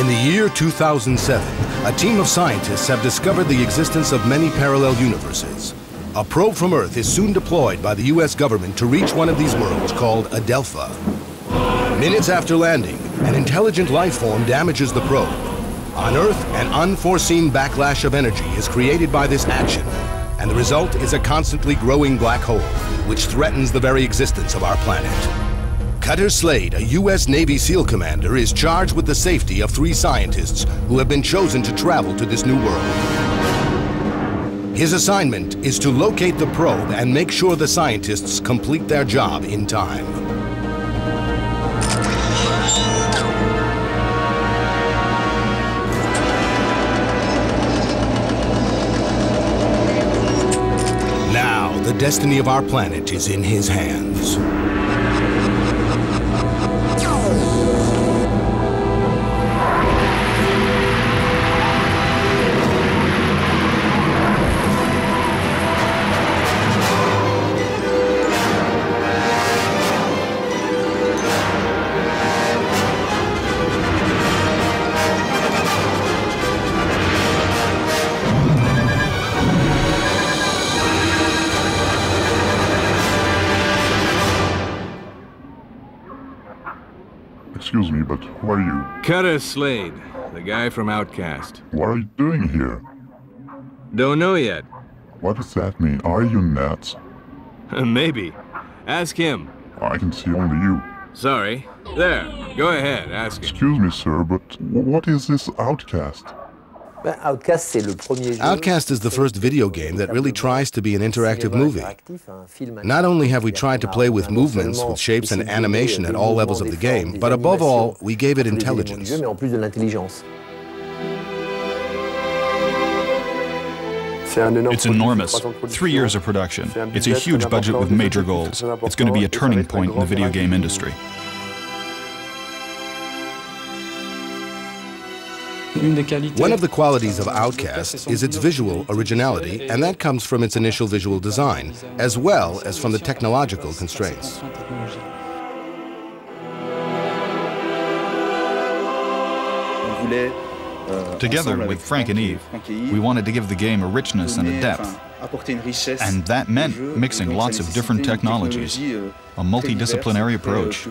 In the year 2007, a team of scientists have discovered the existence of many parallel universes. A probe from Earth is soon deployed by the US government to reach one of these worlds called Adelpha. Minutes after landing, an intelligent life form damages the probe. On Earth, an unforeseen backlash of energy is created by this action, and the result is a constantly growing black hole, which threatens the very existence of our planet. Cutter Slade, a U.S. Navy SEAL commander, is charged with the safety of 3 scientists who have been chosen to travel to this new world. His assignment is to locate the probe and make sure the scientists complete their job in time. Now, the destiny of our planet is in his hands. Excuse me, but who are you? Cutter Slade, the guy from Outcast. What are you doing here? Don't know yet. What does that mean? Are you nuts? Maybe. Ask him. I can see only you. Sorry. There, go ahead, ask him. Excuse me, sir, but what is this Outcast? Outcast is the first video game that really tries to be an interactive movie. Not only have we tried to play with movements, with shapes and animation at all levels of the game, but above all, we gave it intelligence. It's enormous. 3 years of production. It's a huge budget with major goals. It's going to be a turning point in the video game industry. One of the qualities of Outcast is its visual originality, and that comes from its initial visual design, as well as from the technological constraints. Together with Frank and Eve, we wanted to give the game a richness and a depth. And that meant mixing lots of different technologies, a multidisciplinary approach.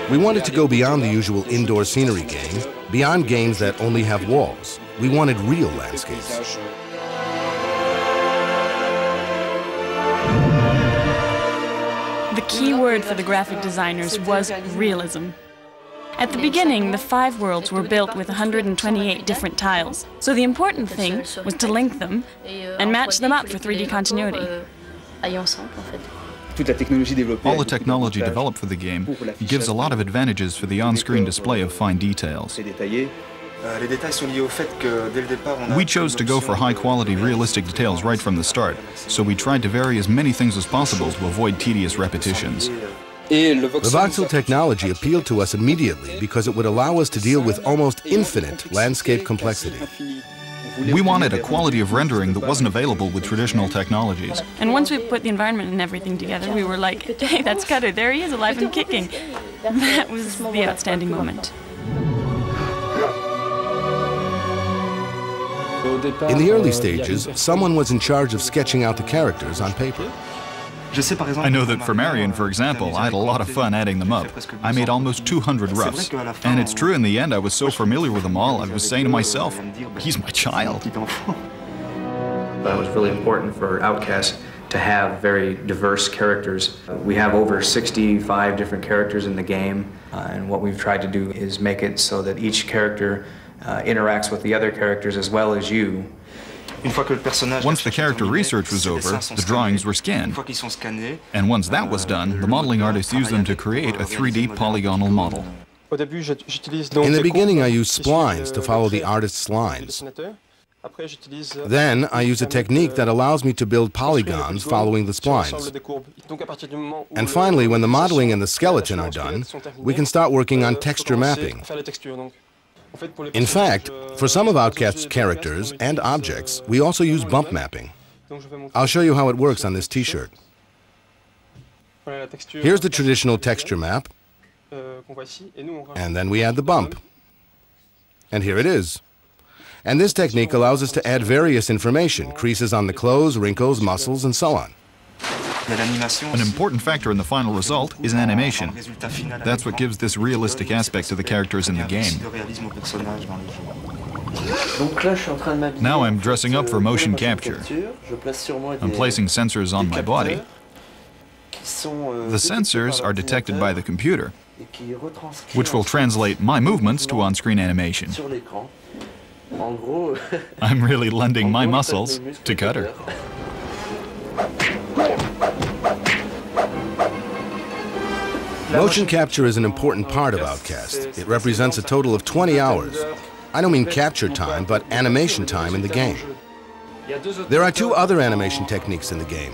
We wanted to go beyond the usual indoor scenery game, beyond games that only have walls. We wanted real landscapes. The key word for the graphic designers was realism. At the beginning, the 5 worlds were built with 128 different tiles. So the important thing was to link them and match them up for 3D continuity. All the technology developed for the game gives a lot of advantages for the on-screen display of fine details. We chose to go for high-quality, realistic details right from the start, so we tried to vary as many things as possible to avoid tedious repetitions. The voxel technology appealed to us immediately because it would allow us to deal with almost infinite landscape complexity. We wanted a quality of rendering that wasn't available with traditional technologies. And once we put the environment and everything together, we were like, hey, that's Cutter, there he is, alive and kicking. That was the outstanding moment. In the early stages, someone was in charge of sketching out the characters on paper. I know that for Marion, for example, I had a lot of fun adding them up. I made almost 200 roughs. And it's true, in the end, I was so familiar with them all, I was saying to myself, he's my child. It was really important for Outcast to have very diverse characters. We have over 65 different characters in the game, and what we've tried to do is make it so that each character interacts with the other characters as well as you. Once the character research was over, the drawings were scanned. And once that was done, the modeling artists used them to create a 3D polygonal model. In the beginning, I used splines to follow the artist's lines. Then, I use a technique that allows me to build polygons following the splines. And finally, when the modeling and the skeleton are done, we can start working on texture mapping. In fact, for some of Outcast's characters and objects, we also use bump mapping. I'll show you how it works on this t-shirt. Here's the traditional texture map, and then we add the bump. And here it is. And this technique allows us to add various information, creases on the clothes, wrinkles, muscles, and so on. An important factor in the final result is animation. That's what gives this realistic aspect to the characters in the game. Now I'm dressing up for motion capture. I'm placing sensors on my body. The sensors are detected by the computer, which will translate my movements to on-screen animation. I'm really lending my muscles to Cutter. Motion capture is an important part of Outcast. It represents a total of 20 hours. I don't mean capture time, but animation time in the game. There are two other animation techniques in the game.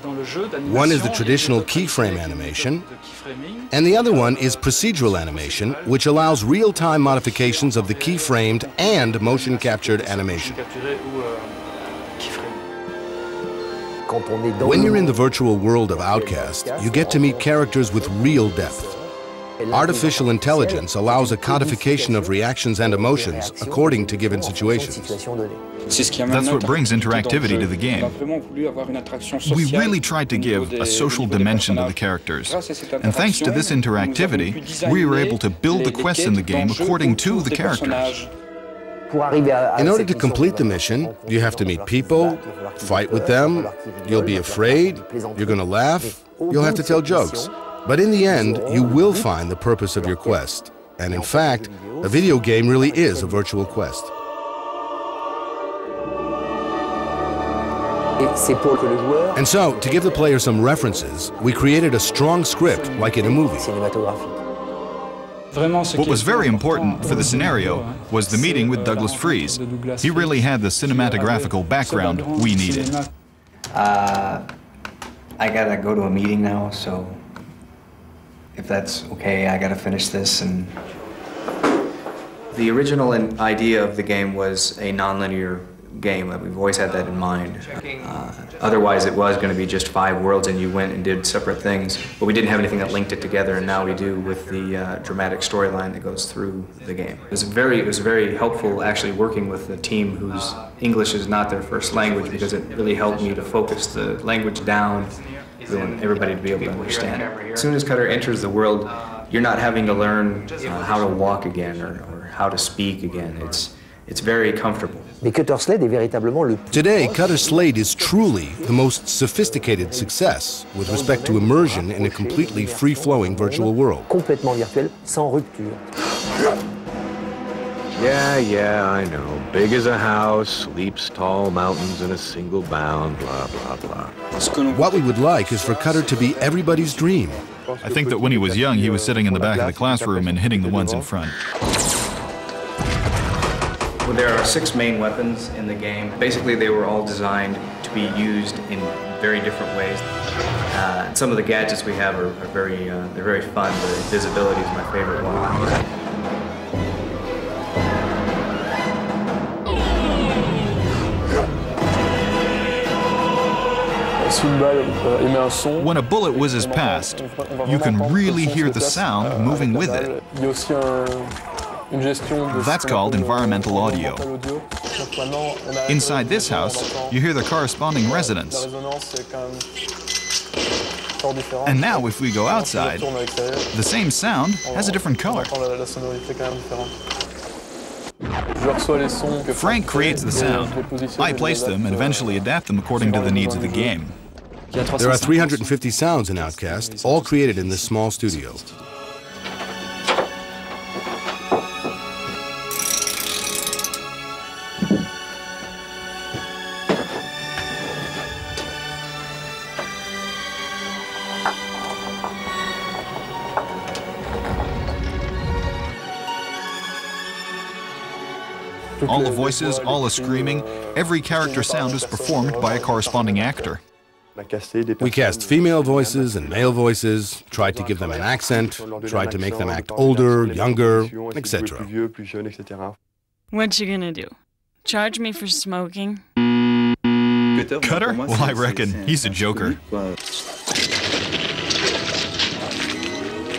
One is the traditional keyframe animation, and the other one is procedural animation, which allows real-time modifications of the keyframed and motion-captured animation. When you're in the virtual world of Outcast, you get to meet characters with real depth. Artificial intelligence allows a codification of reactions and emotions according to given situations. That's what brings interactivity to the game. We really tried to give a social dimension to the characters. And thanks to this interactivity, we were able to build the quests in the game according to the characters. In order to complete the mission, you have to meet people, fight with them, you'll be afraid, you're going to laugh, you'll have to tell jokes. But in the end, you will find the purpose of your quest. And in fact, a video game really is a virtual quest. And so, to give the player some references, we created a strong script like in a movie. What was very important for the scenario was the meeting with Douglas Freeze. He really had the cinematographical background we needed. I gotta go to a meeting now, so if that's okay, I gotta finish this. And the original idea of the game was a non-linear game. We've always had that in mind. Otherwise, it was going to be just 5 worlds, and you went and did separate things. But we didn't have anything that linked it together, and now we do with the dramatic storyline that goes through the game. It was very helpful actually working with a team whose English is not their first language, because it really helped me to focus the language down and everybody to be able to understand. As soon as Cutter enters the world, you're not having to learn how to walk again or how to speak again. It's very comfortable. Today, Cutter Slade is truly the most sophisticated success with respect to immersion in a completely free-flowing virtual world. Yeah, I know. Big as a house, leaps tall mountains in a single bound, blah, blah, blah. What we would like is for Cutter to be everybody's dream. I think that when he was young, he was sitting in the back of the classroom and hitting the ones in front. Well, there are 6 main weapons in the game. Basically, they were all designed to be used in very different ways. Some of the gadgets we have are they're very fun. The invisibility is my favorite one. When a bullet whizzes past, you can really hear the sound moving with it. That's called environmental audio. Inside this house, you hear the corresponding resonance. And now, if we go outside, the same sound has a different color. Frank creates the sound. I place them and eventually adapt them according to the needs of the game. There are 350 sounds in Outcast, all created in this small studio. All the voices, all the screaming, every character sound is performed by a corresponding actor. We cast female voices and male voices, tried to give them an accent, tried to make them act older, younger, etc. What you gonna do? Charge me for smoking? Cutter? Well, I reckon he's a joker.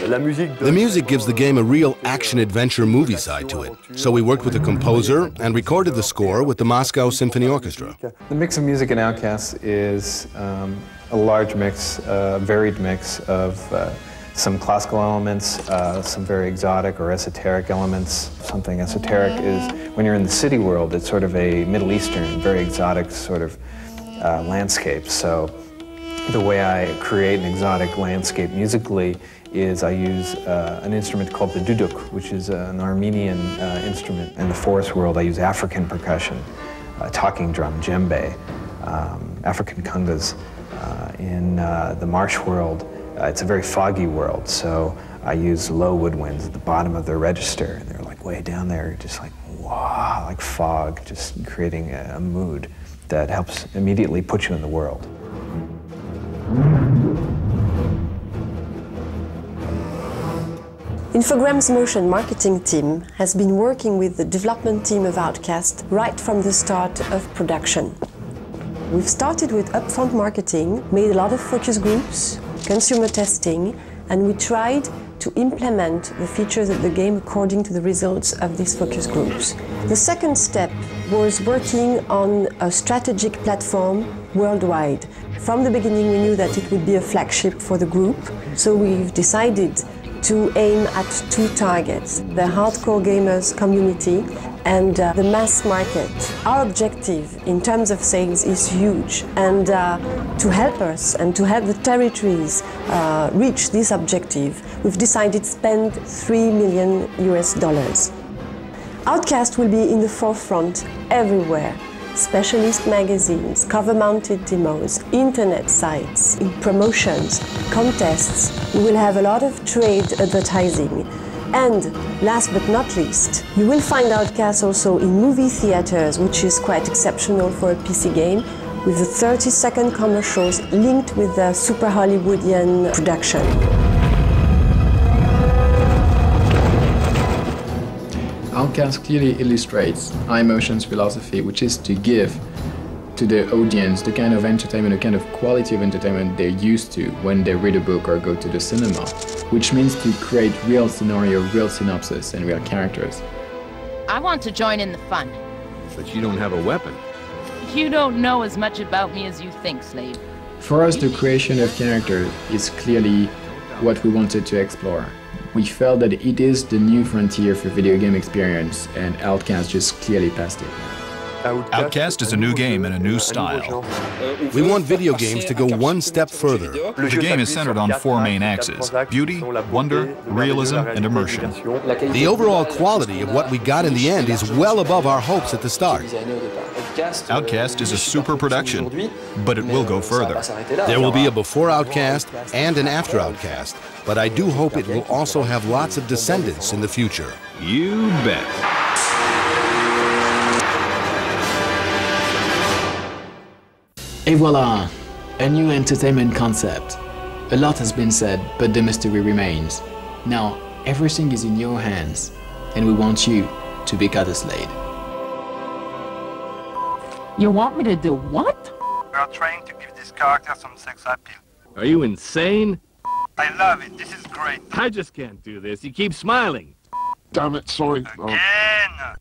The music gives the game a real action-adventure movie side to it. So we worked with the composer and recorded the score with the Moscow Symphony Orchestra. The mix of music in Outcast is a large mix, a varied mix of some classical elements, some very exotic or esoteric elements. Something esoteric is when you're in the city world, it's sort of a Middle Eastern, very exotic sort of landscape. So the way I create an exotic landscape musically is I use an instrument called the duduk, which is an Armenian instrument. In the forest world, I use African percussion, talking drum, djembe, African congas. In the marsh world, it's a very foggy world, so I use low woodwinds at the bottom of the register, and they're like way down there, just like, wow, like fog, just creating a mood that helps immediately put you in the world. Infogram's motion marketing team has been working with the development team of Outcast right from the start of production. We've started with upfront marketing, made a lot of focus groups, consumer testing, and we tried to implement the features of the game according to the results of these focus groups. The second step was working on a strategic platform worldwide. From the beginning, we knew that it would be a flagship for the group, so we've decided to aim at two targets, the hardcore gamers community and the mass market. Our objective in terms of sales is huge, and to help us and to help the territories reach this objective, we've decided to spend $3 million US. Outcast will be in the forefront everywhere. Specialist magazines, cover-mounted demos, internet sites, in promotions, contests. We will have a lot of trade advertising. And last but not least, you will find Outcast also in movie theaters, which is quite exceptional for a PC game, with the 30-second commercials linked with the super Hollywoodian production. Outcast clearly illustrates iMotion's philosophy, which is to give to the audience the kind of entertainment, the kind of quality of entertainment they're used to when they read a book or go to the cinema, which means to create real scenario, real synopsis, and real characters. I want to join in the fun. But you don't have a weapon. You don't know as much about me as you think, Slade. For us, the creation of characters is clearly what we wanted to explore. We felt that it is the new frontier for video game experience, and Outcast just clearly passed it. Outcast is a new game and a new style. We want video games to go one step further. The game is centered on four main axes: beauty, wonder, realism, and immersion. The overall quality of what we got in the end is well above our hopes at the start. Outcast is a super production, but it will go further. There will be a before Outcast and an after Outcast, but I do hope it will also have lots of descendants in the future. You bet. Et voila! A new entertainment concept. A lot has been said, but the mystery remains. Now, everything is in your hands, and we want you to be Carter Slade. You want me to do what? We are trying to give this character some sex appeal. Are you insane? I love it. This is great. I just can't do this. You keep smiling. Damn it, sorry. Again!